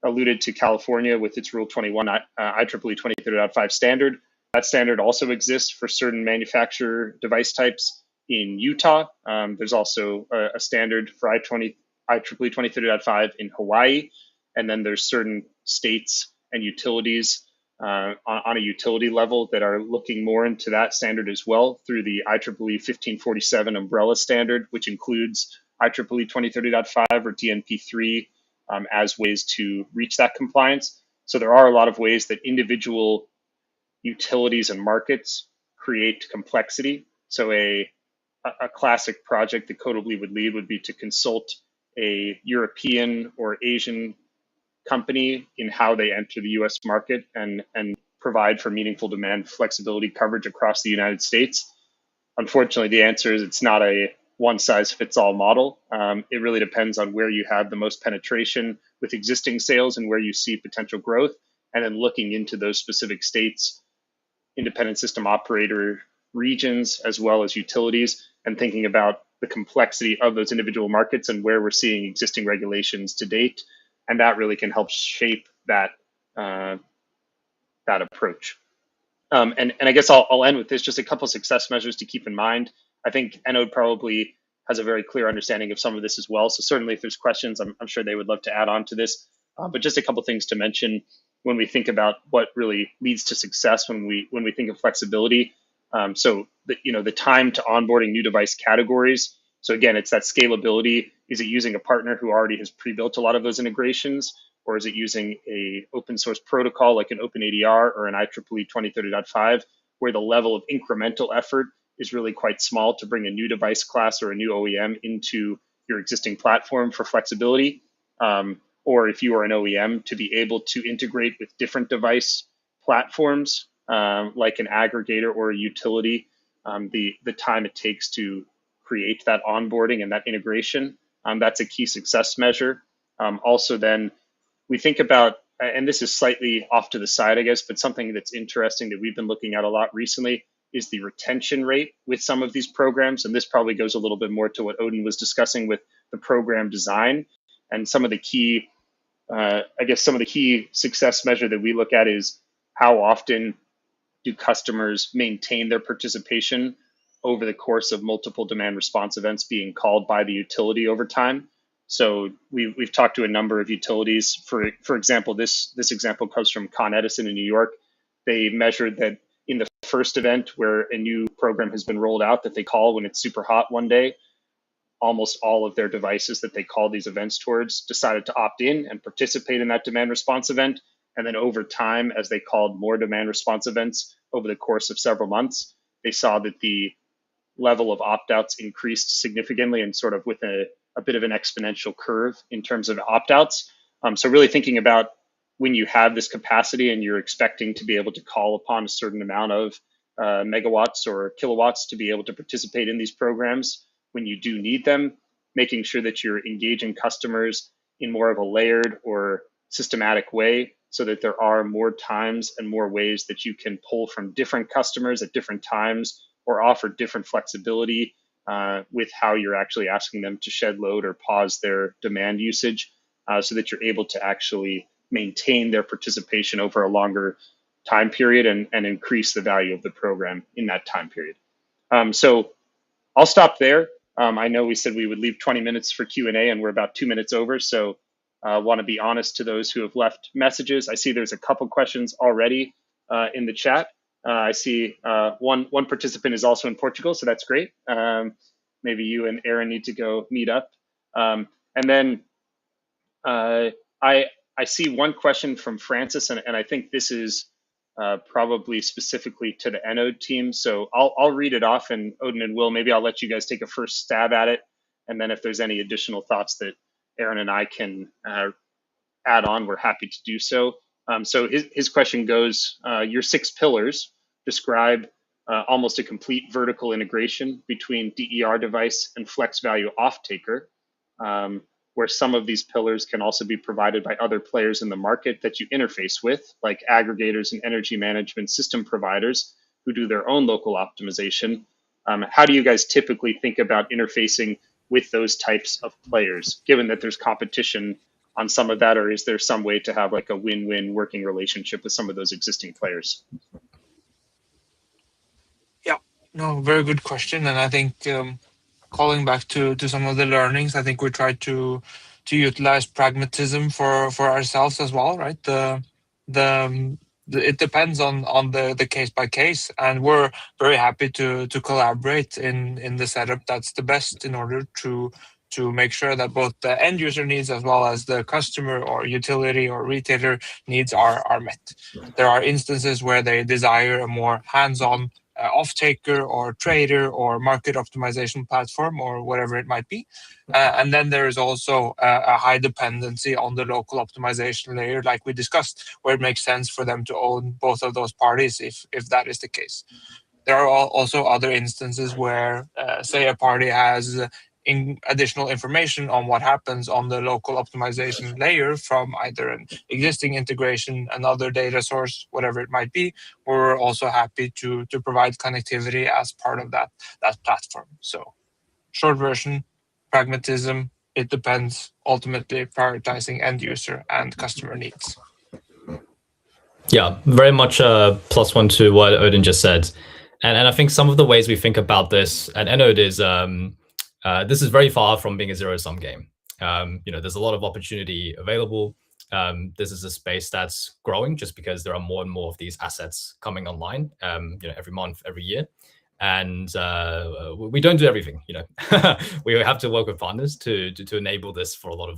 alluded to California with its Rule 21 IEEE 2030.5 standard. That standard also exists for certain manufacturer device types in Utah. There's also a standard for IEEE 2030.5 in Hawaii. And then there's certain states and utilities on a utility level that are looking more into that standard as well through the IEEE 1547 umbrella standard, which includes IEEE 2030.5 or DNP3 as ways to reach that compliance. So there are a lot of ways that individual utilities and markets create complexity. So a classic project that Codibly would lead would be to consult a European or Asian company in how they enter the US market and provide for meaningful demand flexibility coverage across the United States. Unfortunately, the answer is it's not a one-size-fits-all model. It really depends on where you have the most penetration with existing sales and where you see potential growth, and then looking into those specific states, independent system operator regions, as well as utilities, and thinking about the complexity of those individual markets and where we're seeing existing regulations to date. And that really can help shape that, that approach. And I guess I'll end with this, just a couple of success measures to keep in mind. I think Enode probably has a very clear understanding of some of this as well. So certainly if there's questions, I'm sure they would love to add on to this. But just a couple of things to mention when we think about what really leads to success when we think of flexibility. So the time to onboarding new device categories. So again, it's that scalability. Is it using a partner who already has pre-built a lot of those integrations? Or is it using a open source protocol like an OpenADR or an IEEE 2030.5, where the level of incremental effort is really quite small to bring a new device class or a new OEM into your existing platform for flexibility? Or if you are an OEM, to be able to integrate with different device platforms like an aggregator or a utility, the time it takes to create that onboarding and that integration, that's a key success measure. Also then, we think about, and this is slightly off to the side, I guess, but something that's interesting that we've been looking at a lot recently is the retention rate with some of these programs. And this probably goes a little bit more to what Odin was discussing with the program design. And some of the key, some of the key success measure that we look at is how often do customers maintain their participation over the course of multiple demand response events being called by the utility over time. So we've talked to a number of utilities. For example, this example comes from Con Edison in New York. They measured that in the first event where a new program has been rolled out that they call when it's super hot one day, almost all of their devices that they call these events towards decided to opt in and participate in that demand response event. And then over time, as they called more demand response events over the course of several months, they saw that the level of opt-outs increased significantly and sort of with a bit of an exponential curve in terms of opt-outs. So really thinking about when you have this capacity and you're expecting to be able to call upon a certain amount of megawatts or kilowatts to be able to participate in these programs, when you do need them, making sure that you're engaging customers in more of a layered or systematic way so that there are more times and more ways that you can pull from different customers at different times or offer different flexibility with how you're actually asking them to shed load or pause their demand usage so that you're able to actually maintain their participation over a longer time period and increase the value of the program in that time period. So I'll stop there. I know we said we would leave 20 minutes for Q&A and we're about 2 minutes over. So I want to be honest to those who have left messages. I see there's a couple questions already in the chat. I see one participant is also in Portugal, so that's great. Maybe you and Aron need to go meet up. And then I see one question from Francis, and I think this is probably specifically to the Enode team. So I'll read it off, and Odin and Will, maybe I'll let you guys take a first stab at it. And then if there's any additional thoughts that Aron and I can add on, we're happy to do so. So his question goes, your 6 pillars describe almost a complete vertical integration between DER device and flex value off-taker, where some of these pillars can also be provided by other players in the market that you interface with, like aggregators and energy management system providers who do their own local optimization. How do you guys typically think about interfacing with those types of players, given that there's competition on some of that, or is there some way to have like a win-win working relationship with some of those existing players? Yeah, no, very good question. And I think calling back to some of the learnings, I think we try to utilize pragmatism for ourselves as well, right? It depends on the case by case, and we're very happy to collaborate in the setup that's the best in order to make sure that both the end user needs as well as the customer or utility or retailer needs are met. There are instances where they desire a more hands-on off-taker or trader or market optimization platform or whatever it might be. And then there is also a high dependency on the local optimization layer, like we discussed, where it makes sense for them to own both of those parties if that is the case. There are also other instances where, say, a party has additional information on what happens on the local optimization layer from either an existing integration, another data source, whatever it might be. We're also happy to provide connectivity as part of that platform. So short version, pragmatism, it depends, ultimately prioritizing end user and customer needs. Yeah, very much +1 to what Odin just said. And I think some of the ways we think about this at Enode is this is very far from being a zero-sum game. There's a lot of opportunity available. This is a space that's growing just because there are more and more of these assets coming online, every month, every year. And we don't do everything, we have to work with partners to enable this for all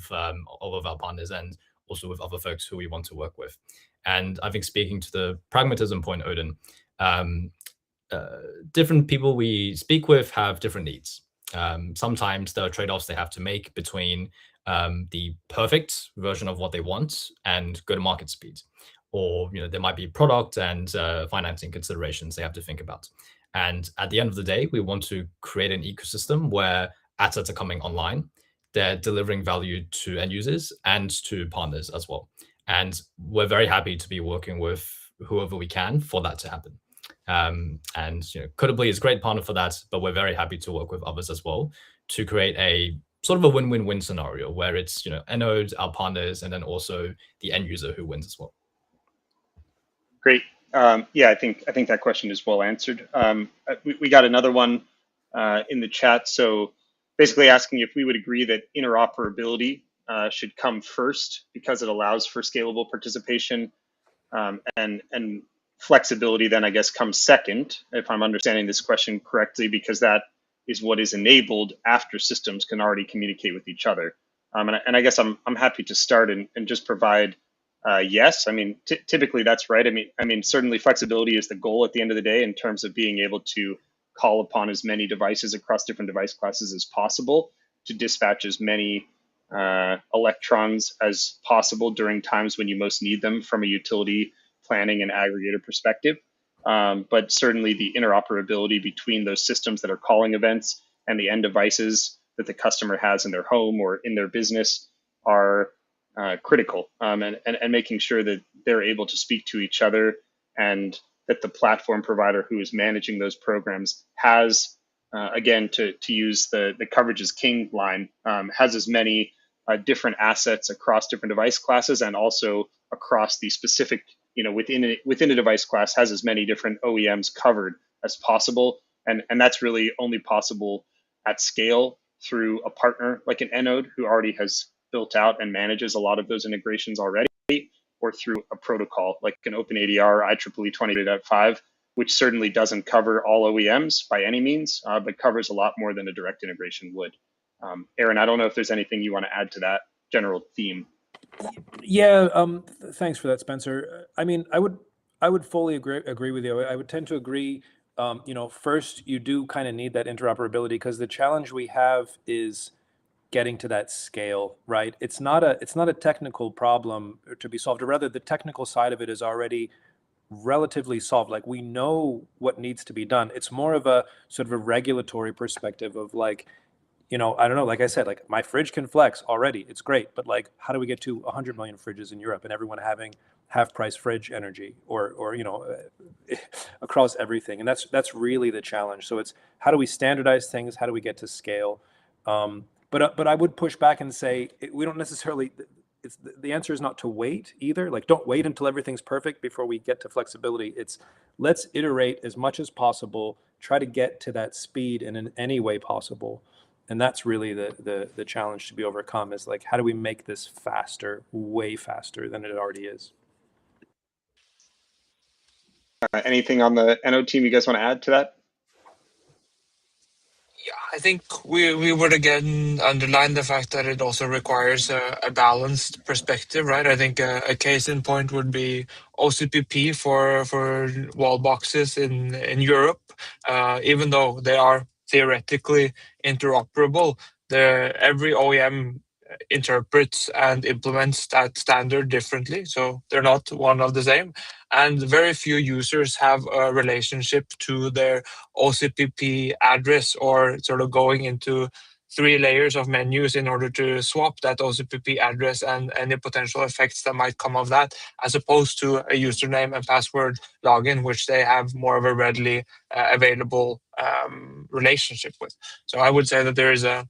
of our partners and also with other folks who we want to work with. And I think speaking to the pragmatism point, Odin, different people we speak with have different needs. Sometimes there are trade-offs they have to make between the perfect version of what they want and go-to-market speed. Or there might be product and financing considerations they have to think about. And at the end of the day, we want to create an ecosystem where assets are coming online. They're delivering value to end users and to partners as well. And we're very happy to be working with whoever we can for that to happen. Codibly is a great partner for that, but we're very happy to work with others as well to create a sort of a win-win-win scenario where it's Enode, our partners, and then also the end user who wins as well. Great. Yeah, I think that question is well answered. We got another one in the chat. So basically asking if we would agree that interoperability should come first because it allows for scalable participation, and flexibility then I guess comes second, if I'm understanding this question correctly, because that is what is enabled after systems can already communicate with each other. And I guess I'm happy to start and just provide yes. I mean, typically that's right. I mean, certainly flexibility is the goal at the end of the day in terms of being able to call upon as many devices across different device classes as possible to dispatch as many electrons as possible during times when you most need them from a utility planning and aggregator perspective. But certainly the interoperability between those systems that are calling events and the end devices that the customer has in their home or in their business are critical, and making sure that they're able to speak to each other, and that the platform provider who is managing those programs has, again, to use the coverage is king line, has as many different assets across different device classes, and also across the specific, within a device class, has as many different OEMs covered as possible. And that's really only possible at scale through a partner like an Enode, who already has built out and manages a lot of those integrations already, or through a protocol like an OpenADR IEEE 28.5, which certainly doesn't cover all OEMs by any means, but covers a lot more than a direct integration would. Aron, I don't know if there's anything you want to add to that general theme. Yeah, thanks for that, Spencer. I mean, I would fully agree with you. I would tend to agree. First, you do kind of need that interoperability, because the challenge we have is getting to that scale, right? It's not a technical problem to be solved, or rather the technical side of it is already relatively solved. Like, we know what needs to be done. It's more of a sort of a regulatory perspective of like, I don't know, like I said, like my fridge can flex already. It's great. But like, how do we get to 100 million fridges in Europe and everyone having half price fridge energy or across everything? And that's really the challenge. So it's, how do we standardize things? How do we get to scale? But I would push back and say we don't necessarily, the answer is not to wait either. Like, don't wait until everything's perfect before we get to flexibility. It's, let's iterate as much as possible, try to get to that speed in any way possible. And that's really the challenge to be overcome, is like, how do we make this faster, way faster than it already is? Anything on the Enode team you guys want to add to that? Yeah, I think we would again underline the fact that it also requires a balanced perspective, right? I think a case in point would be OCPP for wall boxes in Europe. Even though they are theoretically interoperable, every OEM interprets and implements that standard differently, so they're not one of the same. And very few users have a relationship to their OCPP address, or sort of going into 3 layers of menus in order to swap that OCPP address and any potential effects that might come of that, as opposed to a username and password login, which they have more of a readily available relationship with. So I would say that there is a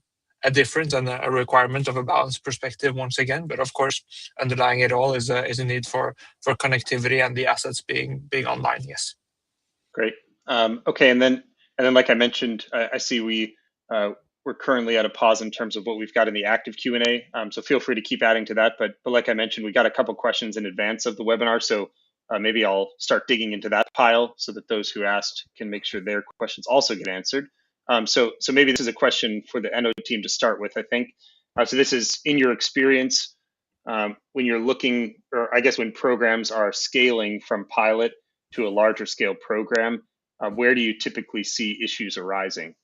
difference and a requirement of a balanced perspective once again, but of course underlying it all is a need for connectivity and the assets being online. Yes. Great. Okay, and then like I mentioned, I see we're currently at a pause in terms of what we've got in the active Q&A. So feel free to keep adding to that. But like I mentioned, we got a couple questions in advance of the webinar, so maybe I'll start digging into that pile so that those who asked can make sure their questions also get answered. So maybe this is a question for the Enode team to start with, I think. So this is, in your experience, when you're looking, or I guess when programs are scaling from pilot to a larger scale program, where do you typically see issues arising?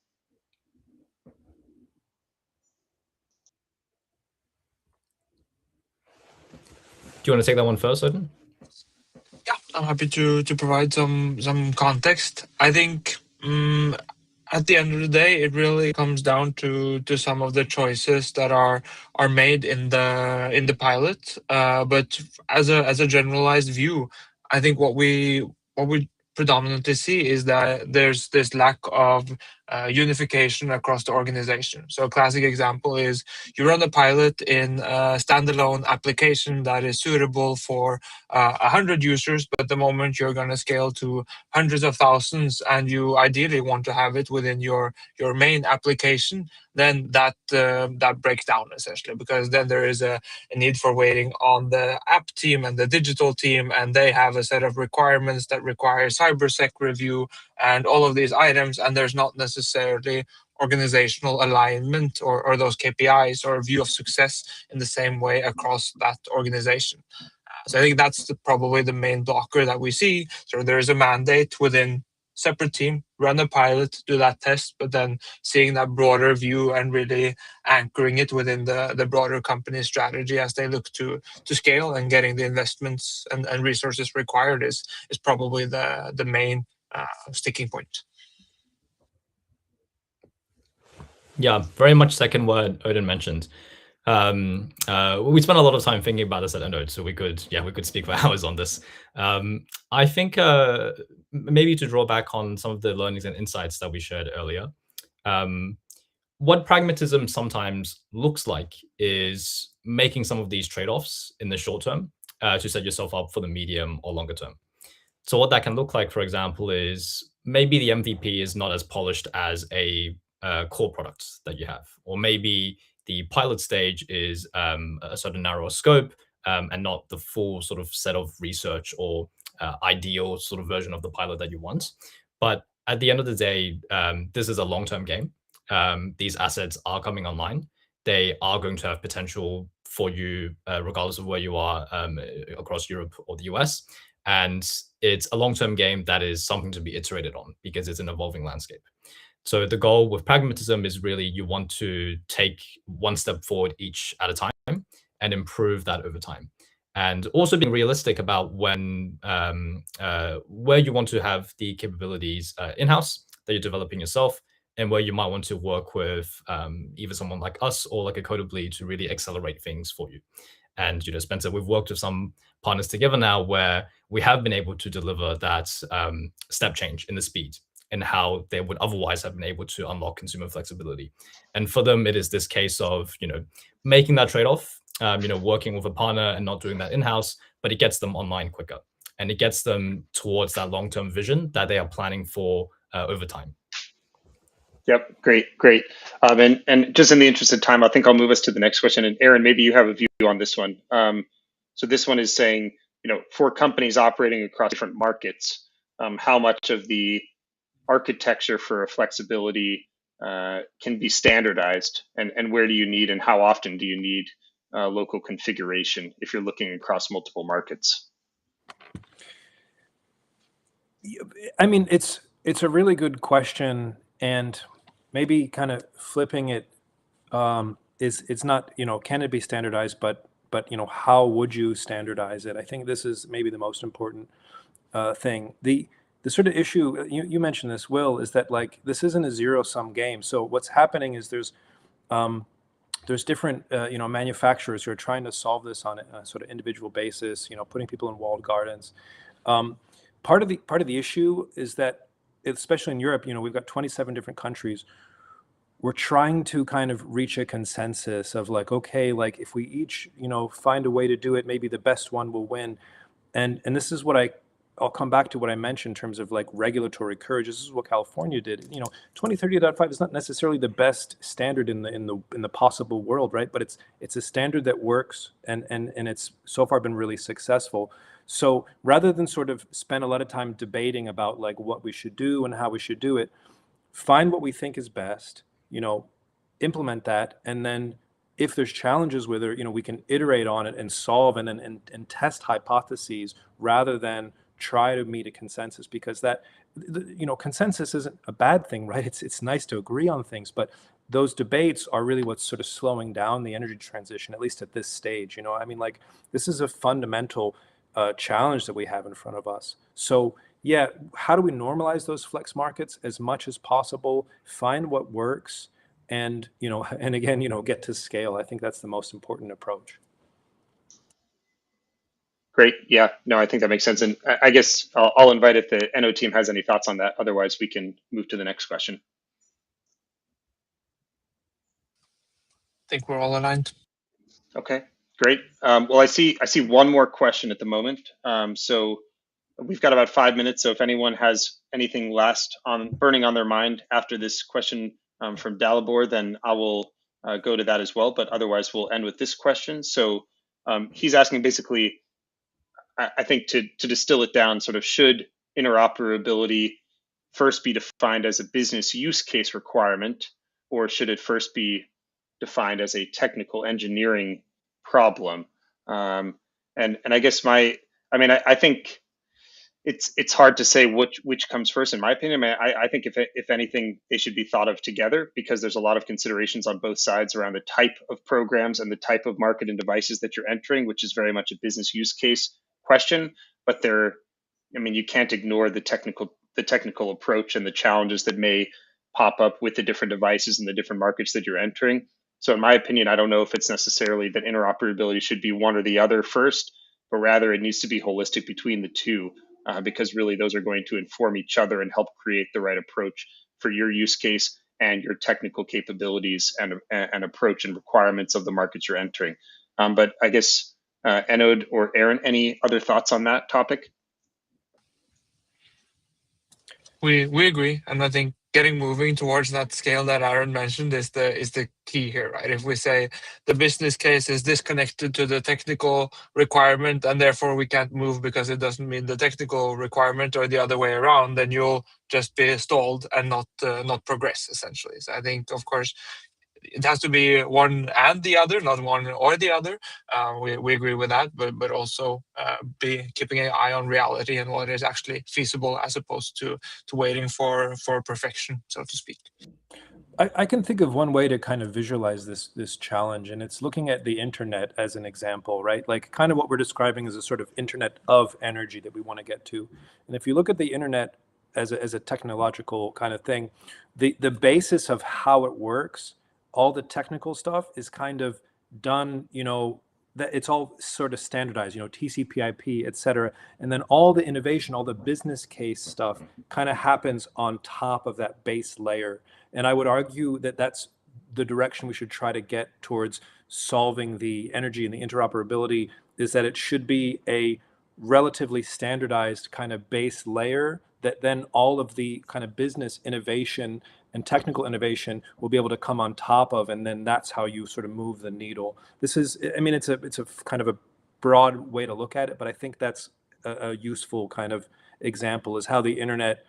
Do you want to take that one first, Odin? Yeah, I'm happy to provide some context. I think at the end of the day, it really comes down to some of the choices that are made in the pilot. But as a generalized view, I think what we predominantly see is that there's this lack of unification across the organization. So a classic example is you run a pilot in a standalone application that is suitable for 100 users, but the moment you're going to scale to hundreds of thousands and you ideally want to have it within your main application, then that breaks down essentially, because then there is a need for waiting on the app team and the digital team, and they have a set of requirements that require cybersec review and all of these items, and there's not necessarily organizational alignment or those KPIs or view of success in the same way across that organization. So I think that's probably the main blocker that we see. So there is a mandate within separate team, run a pilot, do that test, but then seeing that broader view and really anchoring it within the broader company strategy as they look to scale, and getting the investments and resources required is probably the main sticking point. Yeah, very much second what Odin mentioned. We spent a lot of time thinking about this at Enode, so we could speak for hours on this. I think maybe to draw back on some of the learnings and insights that we shared earlier, what pragmatism sometimes looks like is making some of these trade-offs in the short term to set yourself up for the medium or longer term. So what that can look like, for example, is maybe the MVP is not as polished as a core product that you have, or maybe the pilot stage is a sort of narrower scope and not the full sort of set of research or ideal sort of version of the pilot that you want. But at the end of the day, this is a long-term game. These assets are coming online. They are going to have potential for you, regardless of where you are across Europe or the US. And it's a long-term game that is something to be iterated on because it's an evolving landscape. So the goal with pragmatism is really you want to take one step forward each at a time and improve that over time. And also being realistic about when where you want to have the capabilities in-house that you're developing yourself, and where you might want to work with either someone like us or like a Codibly to really accelerate things for you. And, you know, Spencer, we've worked with some partners together now where we have been able to deliver that step change in the speed and how they would otherwise have been able to unlock consumer flexibility. And for them, it is this case of, you know, making that trade-off, you know, working with a partner and not doing that in-house, but it gets them online quicker. And it gets them towards that long-term vision that they are planning for over time. Yep, great. And just in the interest of time, I think I'll move us to the next question. And Aron, maybe you have a view on this one. So this one is saying, you know, for companies operating across different markets, how much of the architecture for flexibility can be standardized, and where do you need, and how often do you need local configuration if you're looking across multiple markets? I mean, it's a really good question, and maybe kind of flipping it is it's not, you know, can it be standardized, but you know, how would you standardize it? I think this is maybe the most important thing. The sort of issue you mentioned this, Will, is that like this isn't a zero-sum game. So what's happening is there's different you know, manufacturers who are trying to solve this on a sort of individual basis. You know, putting people in walled gardens. Part of the issue is that, especially in Europe, you know, we've got 27 different countries. We're trying to kind of reach a consensus of like, okay, like if we each, you know, find a way to do it, maybe the best one will win. And this is what I'll come back to what I mentioned in terms of like regulatory courage. This is what California did. You know, 2030.5 is not necessarily the best standard in the possible world, right? But it's a standard that works, and it's so far been really successful. So rather than sort of spend a lot of time debating about like what we should do and how we should do it, find what we think is best, you know, implement that, and then if there's challenges with it, you know, we can iterate on it and solve and test hypotheses rather than try to meet a consensus, because that, you know, consensus isn't a bad thing, right? It's nice to agree on things, but those debates are really what's sort of slowing down the energy transition, at least at this stage. You know, I mean, like this is a fundamental challenge that we have in front of us. So yeah, how do we normalize those flex markets as much as possible, find what works, and, you know, and again, you know, get to scale? I think that's the most important approach. Great. Yeah, no, I think that makes sense. And I guess I'll invite if the Enode team has any thoughts on that. Otherwise, we can move to the next question. think we're all aligned. Okay, great. Well, I see one more question at the moment. So we've got about 5 minutes. So if anyone has anything burning on their mind after this question from Dalibor, then I will go to that as well. But otherwise, we'll end with this question. So he's asking basically, I think to distill it down, sort of should interoperability first be defined as a business use case requirement, or should it first be defined as a technical engineering problem? And I guess I think it's hard to say which comes first, in my opinion. I think if anything, they should be thought of together, because there's a lot of considerations on both sides around the type of programs and the type of market and devices that you're entering, which is very much a business use case question. But you can't ignore the technical approach and the challenges that may pop up with the different devices and the different markets that you're entering. So in my opinion, I don't know if it's necessarily that interoperability should be one or the other first, but rather it needs to be holistic between the two, because really those are going to inform each other and help create the right approach for your use case and your technical capabilities and approach and requirements of the markets you're entering. But I guess Enode or Aron, any other thoughts on that topic? We agree, and I think getting moving towards that scale that Aron mentioned is the key here, right? If we say the business case is disconnected to the technical requirement and therefore we can't move because it doesn't meet the technical requirement, or the other way around, then you'll just be stalled and not progress, essentially. So I think, of course, it has to be one and the other, not one or the other. We agree with that, but also be keeping an eye on reality and what is actually feasible, as opposed to waiting for perfection, so to speak. I can think of one way to kind of visualize this challenge, and it's looking at the internet as an example, right? Like kind of what we're describing is a sort of internet of energy that we want to get to. And if you look at the internet as a technological kind of thing, the basis of how it works, all the technical stuff is kind of done, that it's all sort of standardized, TCP/IP, et cetera. And then all the innovation, all the business case stuff kind of happens on top of that base layer. And I would argue that that's the direction we should try to get towards solving the energy and the interoperability, is that it should be a relatively standardized kind of base layer that then all of the kind of business innovation and technical innovation will be able to come on top of, and then that's how you sort of move the needle. This is, it's a kind of a broad way to look at it, but I think that's a useful kind of example, is how the internet,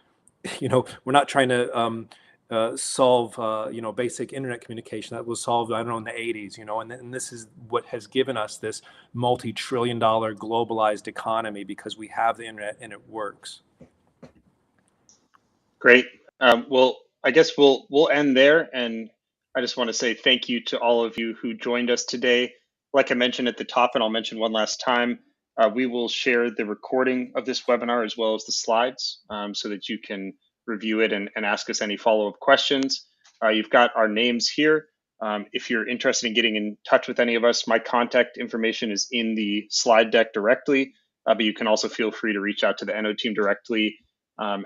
we're not trying to solve, basic internet communication that was solved, I don't know, in the 80s, and this is what has given us this multi-trillion-dollar globalized economy, because we have the internet and it works. Great. Well, I guess we'll end there, and I just want to say thank you to all of you who joined us today. Like I mentioned at the top, and I'll mention one last time, we will share the recording of this webinar as well as the slides, so that you can review it and ask us any follow-up questions. You've got our names here. If you're interested in getting in touch with any of us, my contact information is in the slide deck directly, but you can also feel free to reach out to the Enode team directly.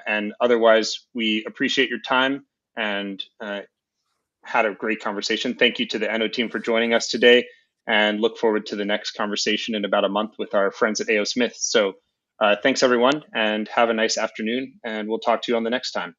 And otherwise, we appreciate your time and had a great conversation. Thank you to the Enode team for joining us today, and look forward to the next conversation in about a month with our friends at A.O. Smith. So thanks, everyone, and have a nice afternoon, and we'll talk to you on the next time.